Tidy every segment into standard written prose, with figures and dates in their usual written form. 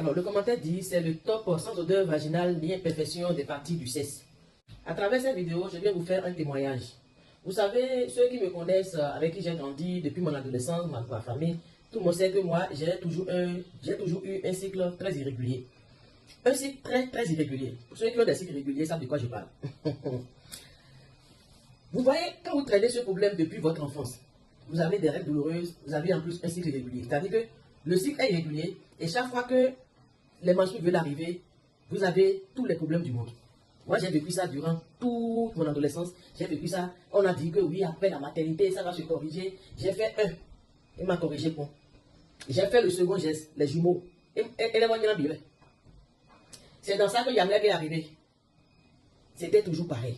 Alors, le commentaire dit, c'est le top sans odeur vaginale ni imperfection des parties du sexe. À travers cette vidéo, je viens vous faire un témoignage. Vous savez, ceux qui me connaissent, avec qui j'ai grandi depuis mon adolescence, ma famille, tout le monde sait que moi, j'ai toujours eu un cycle très irrégulier. Un cycle très irrégulier. Pour ceux qui ont des cycles irréguliers, savent de quoi je parle. Vous voyez, quand vous traitez ce problème depuis votre enfance, vous avez des règles douloureuses, vous avez en plus un cycle irrégulier. C'est-à-dire que le cycle est irrégulier et chaque fois que les menstrues veulent arriver, vous avez tous les problèmes du monde. Moi, j'ai vécu ça durant toute mon adolescence. J'ai vécu ça. On a dit que oui, après la maternité, ça va se corriger. J'ai fait un. Il m'a corrigé bon. J'ai fait le second geste, les jumeaux. C'est dans ça que Yamlek est arrivé. C'était toujours pareil.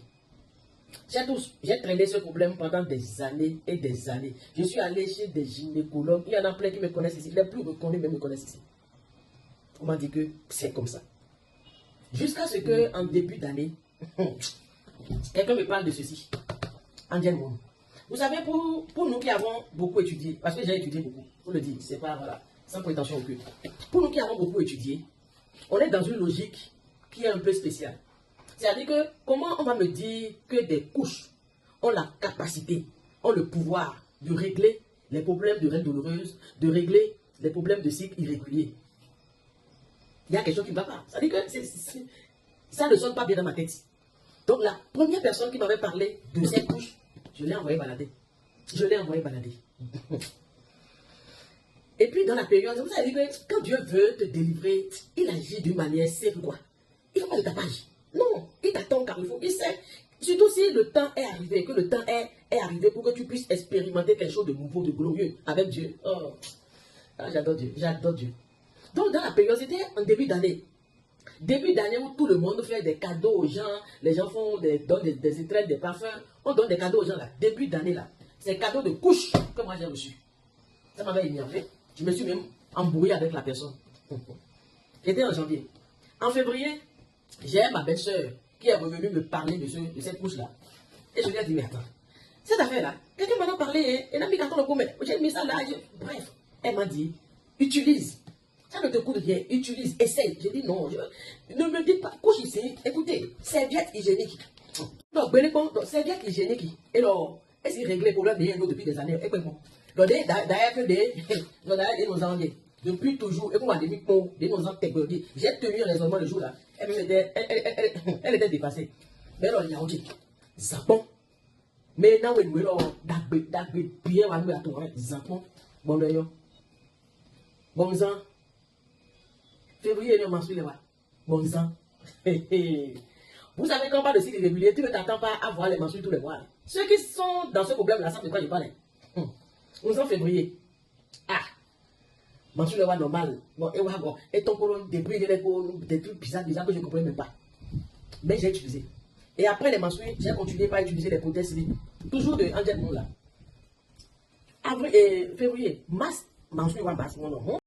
J'ai traîné ce problème pendant des années et des années. Je suis allé chez des gynécologues. Il y en a plein qui me connaissent ici. Les plus reconnus me connaissent ici. On m'a dit que c'est comme ça. Jusqu'à ce qu'en début d'année, quelqu'un me parle de ceci. Angel Moon. Vous savez, pour nous qui avons beaucoup étudié, parce que j'ai étudié beaucoup, pour le dire, c'est pas, voilà, sans prétention aucune. Pour nous qui avons beaucoup étudié, on est dans une logique qui est un peu spéciale. C'est-à-dire que, comment on va me dire que des couches ont la capacité, ont le pouvoir de régler les problèmes de règles douloureuses, de régler les problèmes de cycle irrégulier? Il y a quelque chose qui ne va pas. C'est-à-dire que ça ne sonne pas bien dans ma tête. Donc la première personne qui m'avait parlé de cette couche, je l'ai envoyé balader. Je l'ai envoyé balader. Et puis dans la période, vous savez que quand Dieu veut te délivrer, il agit d'une manière sérieuse. Il ne fait pas de tapage. Non, il t'attend car il faut. Il sait. Surtout si le temps est arrivé, que le temps est arrivé pour que tu puisses expérimenter quelque chose de nouveau, de glorieux avec Dieu. Oh, j'adore Dieu, j'adore Dieu. Donc dans la période, c'était en début d'année. Début d'année où tout le monde fait des cadeaux aux gens, les gens donnent des étrennes, des parfums, on donne des cadeaux aux gens là. Début d'année là, c'est cadeau de couche que moi j'ai reçu. Ça m'avait énervé. Je me suis même embrouillé avec la personne. C'était en janvier. En février, j'ai ma belle-sœur qui est revenue me parler de cette couche là. Et je lui ai dit, mais attends, cette affaire là, quelqu'un m'a parlé, elle a mis quand on le commet. J'ai mis ça là, bref. Elle m'a dit, utilise. Ça ne te coûte rien, utilise, essaye. J'ai dit non, ne me dites pas, couche ici, écoutez, serviette hygiénique. Donc, serviette hygiénique. Et alors, est-ce qu'il règle le problème de depuis des années? Et quoi, donc, d'ailleurs, que des nos anglais, depuis toujours, et pour moi, depuis des nos anglais, j'ai tenu un raisonnement le jour là. Elle était dépassée. Mais alors, il y a aussi, Zapon. Mais now, il me l'a bien, à nous à tout, Zapon. Bon, d'ailleurs. Bon sang. Février, il menstrué, bon sang. Vous savez, quand on parle de cycle irrégulier, tu ne t'attends pas à voir les menstrues tous les mois. Ceux qui sont dans ce problème-là savent de quoi je parle. Nous sommes février. Ah, menstrué, normal. Bon, et ton colon débris, des trucs bizarres que je ne comprenais même pas. Mais j'ai utilisé. Et après les menstrues, j'ai continué par utiliser les prothèses slim. Toujours de Angel Moon là. Avril et février, mars, menstrué, mon nom.